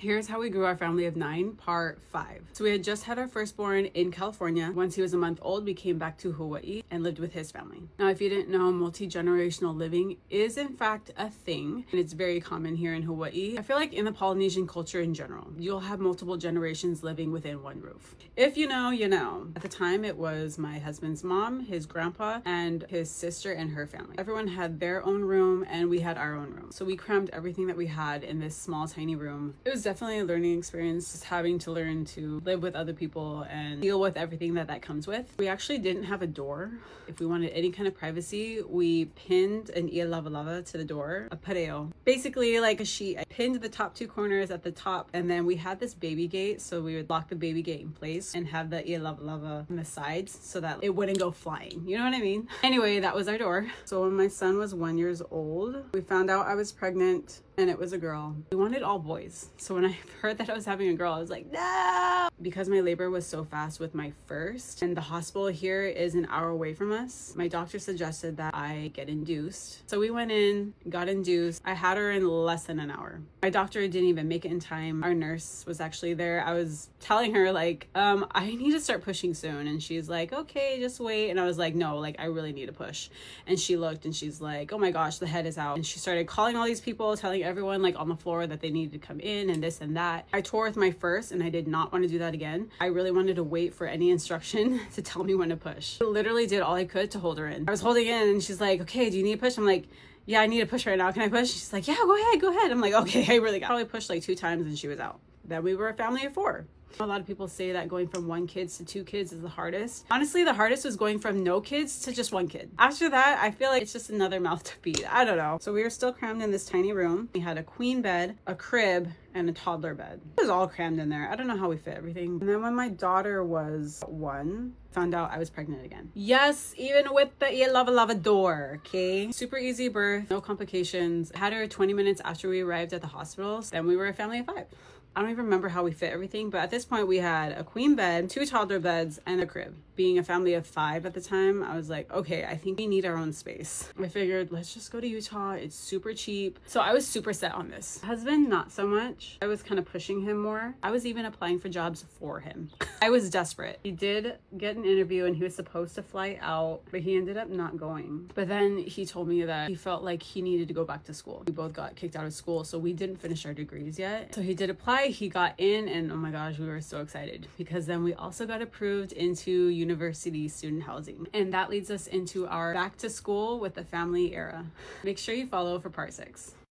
Here's how we grew our family of 9, part 5. So we had just had our firstborn in California. Once he was a month old, we came back to Hawaii and lived with his family. Now, if you didn't know, multi-generational living is in fact a thing, and it's very common here in Hawaii. I feel like in the Polynesian culture in general, you'll have multiple generations living within one roof. If you know, you know. At the time, it was my husband's mom, his grandpa, and his sister and her family. Everyone had their own room, and we had our own room. So we crammed everything that we had in this small, tiny room. It was definitely a learning experience, just having to learn to live with other people and deal with everything that comes with. We actually didn't have a door. If we wanted any kind of privacy, we pinned an ia lava lava to the door, a pareo. Basically like a sheet. I pinned the top 2 corners at the top, and then we had this baby gate, so we would lock the baby gate in place and have the ia lava lava on the sides so that it wouldn't go flying. You know what I mean? Anyway, that was our door. So when my son was 1 year old, we found out I was pregnant and it was a girl. We wanted all boys. So when I heard that I was having a girl, I was like, no! Because my labor was so fast with my first, and the hospital here is an hour away from us, my doctor suggested that I get induced. So we went in, got induced. I had her in less than an hour. My doctor didn't even make it in time. Our nurse was actually there. I was telling her like, I need to start pushing soon. And she's like, okay, just wait. And I was like, no, like I really need to push. And she looked and she's like, oh my gosh, the head is out. And she started calling all these people, telling everyone like on the floor that they needed to come in and this and that. I tore with my first and I did not want to do that again. I really wanted to wait for any instruction to tell me when to push. I literally did all I could to hold her in. I was holding in and she's like, okay, do you need to push? I'm like, yeah, I need to push right now. Can I push? She's like, yeah, go ahead. I'm like, okay, I really got it. Probably pushed like 2 times and she was out. Then we were a family of 4. A lot of people say that going from 1 kid to 2 kids is the hardest. Honestly, the hardest was going from no kids to just 1 kid. After that, I feel like it's just another mouth to feed. I don't know. So we were still crammed in this tiny room. We had a queen bed, a crib, and a toddler bed. It was all crammed in there. I don't know how we fit everything. And then when my daughter was 1, found out I was pregnant again. Yes, even with the ia lava lava door, okay? Super easy birth, no complications. Had her 20 minutes after we arrived at the hospital. Then we were a family of 5. I don't even remember how we fit everything, but at this point we had a queen bed, 2 toddler beds, and a crib. Being a family of 5 at the time, I was like, okay, I think we need our own space. I figured, let's just go to Utah. It's super cheap. So I was super set on this. Husband, not so much. I was kind of pushing him more. I was even applying for jobs for him. I was desperate. He did get an interview and he was supposed to fly out, but he ended up not going. But then he told me that he felt like he needed to go back to school. We both got kicked out of school, so we didn't finish our degrees yet. So he did apply. He got in, and oh my gosh, we were so excited because then we also got approved into university student housing, and that leads us into our back to school with the family era. Make sure you follow for part 6.